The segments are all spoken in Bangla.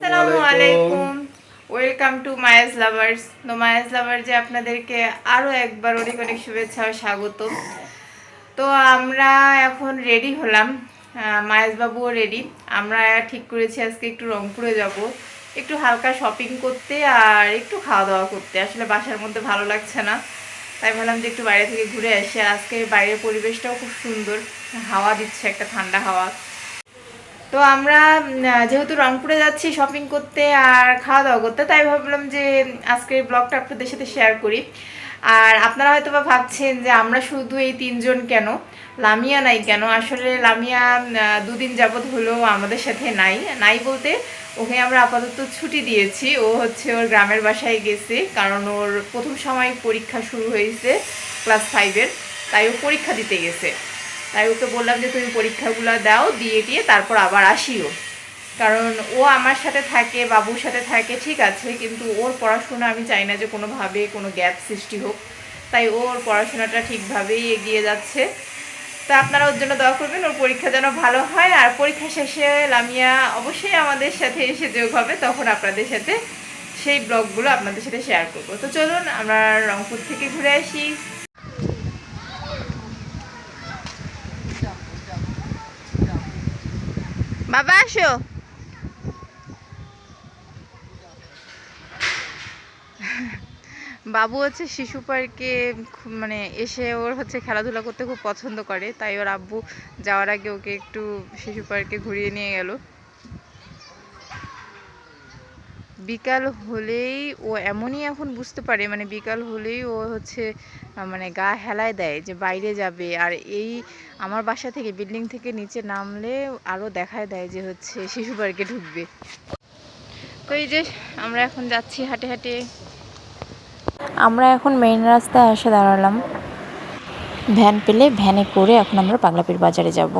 আসসালামু আলাইকুম। Welcome to Maya's lovers. তো মায়াস লাভার যে আপনাদেরকে আরও একবার অনেক অনেক শুভেচ্ছা ও স্বাগত। তো আমরা এখন রেডি হলাম, মায়াস বাবুও রেডি। আমরা ঠিক করেছি আজকে একটু রংপুরে যাব, একটু হালকা শপিং করতে আর একটু খাওয়া দাওয়া করতে। আসলে বাসার মধ্যে ভালো লাগছে না, তাই ভাবলাম যে একটু বাইরে থেকে ঘুরে আসি। আর আজকে বাইরের পরিবেশটাও খুব সুন্দর, হাওয়া দিচ্ছে, একটা ঠান্ডা হাওয়া। তো আমরা যেহেতু রংপুরে যাচ্ছি শপিং করতে আর খাওয়া দাওয়া করতে, তাই ভাবলাম যে আজকের ব্লগটা আপনাদের সাথে শেয়ার করি। আর আপনারা হয়তো বা ভাবছেন যে আমরা শুধু এই তিনজন কেন, লামিয়া নাই কেন। আসলে লামিয়া দুদিন যাবৎ হলেও আমাদের সাথে নাই নাই বলতে ওকে আমরা আপাতত ছুটি দিয়েছি। ও হচ্ছে ওর গ্রামের বাসায় গেছে, কারণ ওর প্রথম সময় পরীক্ষা শুরু হয়েছে ক্লাস 5-এর, তাই ও পরীক্ষা দিতে গেছে। তাই ওকে বললাম যে তুমি পরীক্ষাগুলো দাও, দিয়ে তারপর আবার আসিও। কারণ ও আমার সাথে থাকে, বাবুর সাথে থাকে, ঠিক আছে, কিন্তু ওর পড়াশোনা আমি চাই না যে কোনোভাবে কোনো গ্যাপ সৃষ্টি হোক। তাই ওর পড়াশোনাটা ঠিকভাবেই এগিয়ে যাচ্ছে। তা আপনারা ওর জন্য দোয়া করবেন, ওর পরীক্ষা যেন ভালো হয়। আর পরীক্ষা শেষে লামিয়া অবশ্যই আমাদের সাথে এসে যোগ হবে, তখন আপনাদের সাথে সেই ব্লগগুলো আপনাদের সাথে শেয়ার করবো। তো চলুন আমরা রংপুর থেকে ঘুরে আসি। বাবা আসো। বাবু হচ্ছে শিশু পার্কে মানে এসে ওর হচ্ছে খেলাধুলা করতে খুব পছন্দ করে, তাই ওর আব্বু যাওয়ার আগে ওকে একটু শিশু পার্কে ঘুরিয়ে নিয়ে গেল। বিকাল হলেই ও এমনই এখন বুঝতে পারে, মানে বিকাল হলেই ও হচ্ছে মানে গা হেলায় দেয় যে বাইরে যাবে। আর এই আমার বাসা থেকে, বিল্ডিং থেকে নিচে নামলে আরও দেখায় দেয় যে হচ্ছে শিশু পার্কে ঢুকবে। তো এই যে আমরা এখন যাচ্ছি হাঁটে হাঁটে। আমরা এখন মেইন রাস্তায় এসে দাঁড়ালাম। ভ্যান পেলে ভ্যানে করে এখন আমরা পাগলাপীর বাজারে যাব।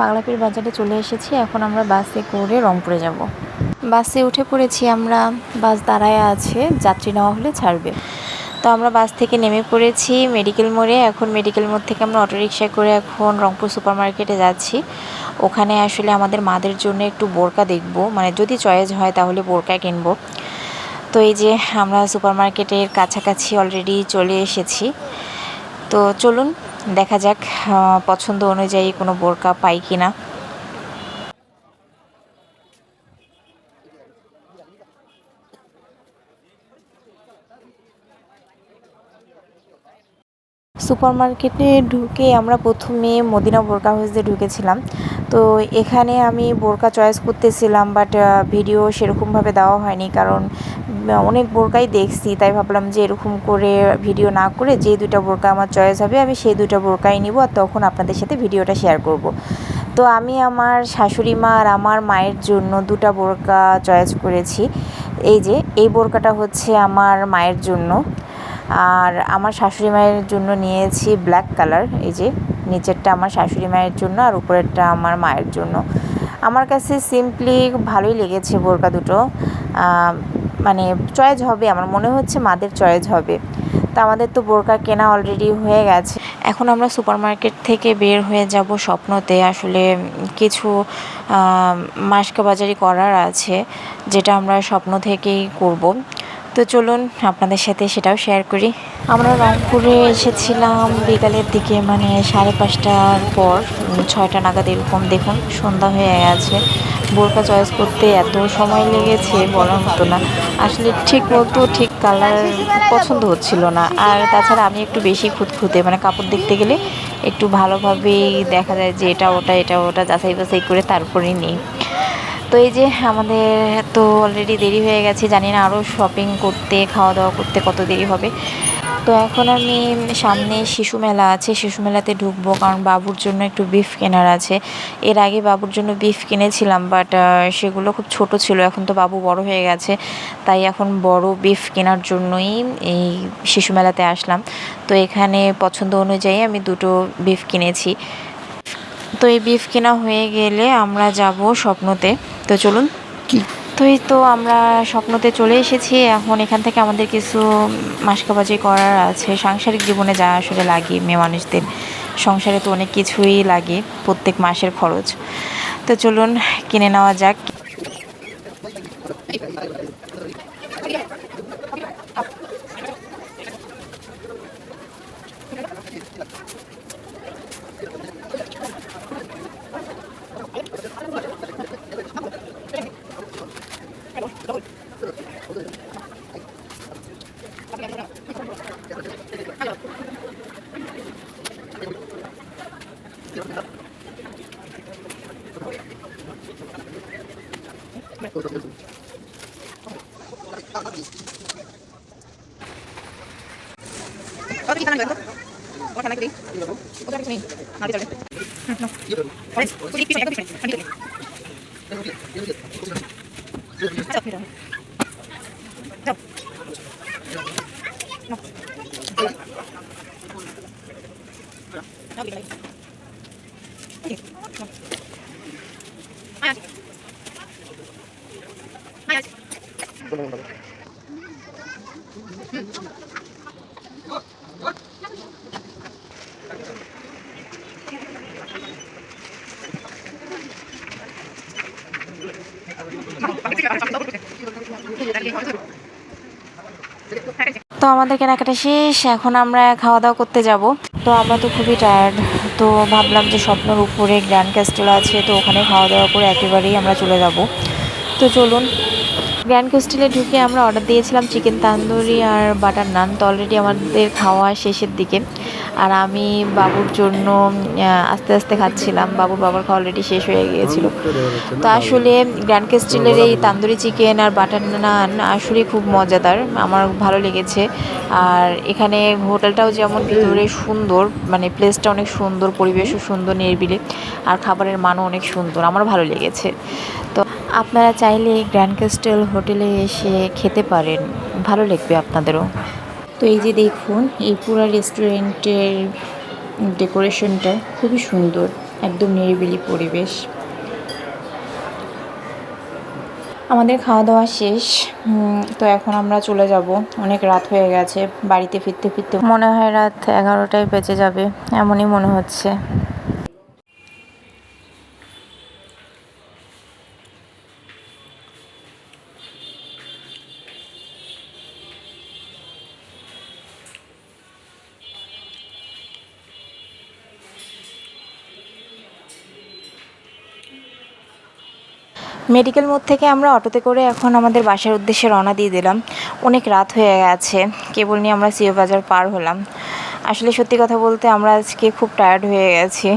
পাগলাপীর বাজারে চলে এসেছি, এখন আমরা বাসে করে রংপুরে যাব। বাসে উঠে পড়েছি আমরা, বাস দাঁড়ায় আছে, যাত্রী নেওয়া হলে ছাড়বে। তো আমরা বাস থেকে নেমে পড়েছি মেডিকেল মোড়ে। এখন মেডিকেল মোড় থেকে আমরা অটোরিকশায় করে এখন রংপুর সুপার মার্কেটে যাচ্ছি। ওখানে আসলে আমাদের মাদের জন্য একটু বোরকা দেখব, মানে যদি চয়েস হয় তাহলে বোরকা কিনবো। তো এই যে আমরা সুপার মার্কেটের কাছাকাছি অলরেডি চলে এসেছি। তো চলুন দেখা যাক পছন্দ অনুযায়ী কোনো বোরকা পাই কিনা। সুপার মার্কেটে ঢুকে আমরা প্রথমে মদিনা বোরকা হাউসে ঢুকেছিলাম। তো এখানে আমি বোরকা চয়েস করতেছিলাম, বাট ভিডিও সেরকমভাবে দেওয়া হয়নি, কারণ অনেক বোরকাই দেখছি, তাই ভাবলাম যে এরকম করে ভিডিও না করে যে দুইটা বোরকা আমার চয়েস হবে আমি সেই দুইটা বোরকাই নিব, আর তখন আপনাদের সাথে ভিডিওটা শেয়ার করব। তো আমি আমার শাশুড়ি মা আর আমার মায়ের জন্য দুটা বোরকা চয়েস করেছি। এই যে এই বোরকাটা হচ্ছে আমার মায়ের জন্য, আর আমার শাশুড়ি মায়ের জন্য নিয়েছি ব্ল্যাক কালার। এই যে নিচেরটা আমার শাশুড়ি মায়ের জন্য আর উপরেরটা আমার মায়ের জন্য। আমার কাছে সিম্পলি ভালোই লেগেছে বোরকা দুটো, মানে চয়েস হবে, আমার মনে হচ্ছে মাদের চয়েস হবে। তো আমাদের তো বোরকা কেনা অলরেডি হয়ে গেছে। এখন আমরা সুপার মার্কেট থেকে বের হয়ে যাব স্বপ্নতে। আসলে কিছু মাসকা বাজারি করার আছে, যেটা আমরা স্বপ্ন থেকেই করব। তো চলুন আপনাদের সাথে সেটাও শেয়ার করি। আমরা রংপুরে এসেছিলাম বিকালের দিকে, মানে 5:30টার পর, 6টা নাগাদ এরকম। দেখুন সন্ধ্যা হয়ে গেছে। বোরকা চয়েস করতে এত সময় লেগেছে বলার মতো না। আসলে ঠিক মতো ঠিক কালার পছন্দ হচ্ছিল না। আর তাছাড়া আমি একটু বেশি খুঁতখুঁতে, মানে কাপড় দেখতে গেলে একটু ভালোভাবেই দেখা যায় যে এটা ওটা যাচাই বাছাই করে তারপরেই নিই। তো এই যে আমাদের তো অলরেডি দেরি হয়ে গেছে, জানি না আরও শপিং করতে খাওয়া দাওয়া করতে কত দেরি হবে। তো এখন আমি সামনে শিশু মেলা আছে, শিশু মেলাতে ঢুকবো, কারণ বাবুর জন্য একটু বিফ কেনার আছে। এর আগে বাবুর জন্য বিফ কিনেছিলাম, বাট সেগুলো খুব ছোট ছিল। এখন তো বাবু বড় হয়ে গেছে, তাই এখন বড় বিফ কেনার জন্যই এই শিশু মেলাতে আসলাম। তো এখানে পছন্দ অনুযায়ী আমি দুটো বিফ কিনেছি। তো এই বিফ কেনা হয়ে গেলে আমরা যাব স্বপ্নতে। তো চলুন। তো এই তো আমরা স্বপ্নতে চলে এসেছি। এখন এখান থেকে আমাদের কিছু মাসকাবাজি করার আছে, সাংসারিক জীবনে যা আসলে লাগে মেয়ে মানুষদের, সংসারে তো অনেক কিছুই লাগে, প্রত্যেক মাসের খরচ। তো চলুন কিনে নেওয়া যাক। তো আমাদের কেনাকাটা শেষ, এখন আমরা খাওয়া দাওয়া করতে যাব। তো আমরা তো খুবই টায়ার্ড, তো ভাবলাম যে স্বপ্নর উপরে গ্র্যান্ড ক্যাস্টেল আছে, তো ওখানে খাওয়া দাওয়া করে একেবারেই আমরা চলে যাব। তো চলুন। গ্র্যান্ড ক্যাস্টেলে ঢুকে আমরা অর্ডার দিয়েছিলাম চিকেন তান্দুরি আর বাটার নান। তো অলরেডি আমাদের খাওয়া শেষের দিকে, আর আমি বাবুর জন্য আস্তে আস্তে খাচ্ছিলাম। বাবার খাওয়া অলরেডি শেষ হয়ে গিয়েছিল। তো আসলে গ্র্যান্ড ক্যাস্টেলের এই তান্দুরি চিকেন আর বাটার নান আসলে খুব মজাদার, আমার ভালো লেগেছে। আর এখানে হোটেলটাও যেমন ভিতরে সুন্দর, মানে প্লেসটা অনেক সুন্দর, পরিবেশও সুন্দর, নিরিবিলি, আর খাবারের মানও অনেক সুন্দর, আমার ভালো লেগেছে। তো আপনারা চাইলে গ্র্যান্ড ক্যাস্টেল হোটেলে এসে খেতে পারেন, ভালো লাগবে আপনাদেরও। তো এই যে দেখুন, এই পুরো রেস্টুরেন্টের ডেকোরেশনটা খুবই সুন্দর, একদম নিরিবিলি পরিবেশ। আমাদের খাওয়া দাওয়া শেষ। তো এখন আমরা চলে যাব, অনেক রাত হয়ে গেছে। বাড়িতে ফিরতে ফিরতে মনে হয় রাত 11টায় বেজে যাবে, এমনই মনে হচ্ছে। মেডিকেল মোড় থেকে আমরা অটোতে করে এখন আমাদের বাসার উদ্দেশ্যে রওনা দিয়ে দিলাম। অনেক রাত হয়ে গেছে, কেবল নিয়ে আমরা সিও বাজার পার হলাম। আসলে সত্যি কথা বলতে আমরা আজকে খুব টায়ার্ড হয়ে গেছি।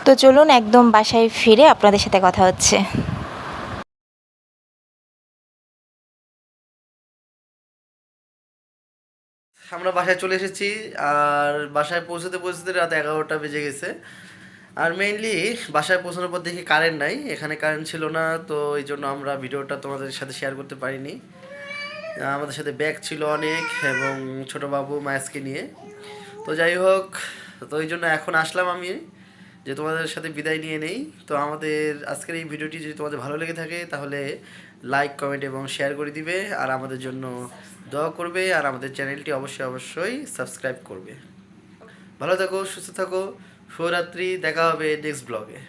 তো চলুন একদম বাসায় ফিরে আপনাদের সাথে কথা হচ্ছে। আমরা বাসায় চলে এসেছি, আর বাসায় পৌঁছতে পৌঁছতে রাত 11টা বেজে গেছে। আর মেইনলি বাসায় পৌঁছানোর পর দেখি কারেন্ট নাই, এখানে কারেন্ট ছিল না, তো এই জন্য আমরা ভিডিওটা তোমাদের সাথে শেয়ার করতে পারিনি। আমাদের সাথে ব্যাগ ছিল অনেক, এবং ছোট বাবু মায়াসকে নিয়ে। তো যাই হোক, তো এই জন্য এখন আসলাম আমি, যে তোমাদের সাথে বিদায় নিয়ে নেই। তো আমাদের আজকের এই ভিডিওটি যদি তোমাদের ভালো লেগে থাকে, তাহলে লাইক, কমেন্ট এবং শেয়ার করে দিবে, আর আমাদের জন্য দোয়া করবে, আর আমাদের চ্যানেলটি অবশ্যই অবশ্যই সাবস্ক্রাইব করবে। ভালো থাকো, সুস্থ থাকো, শুভরাত্রি, দেখা হবে নেক্সট ব্লগে।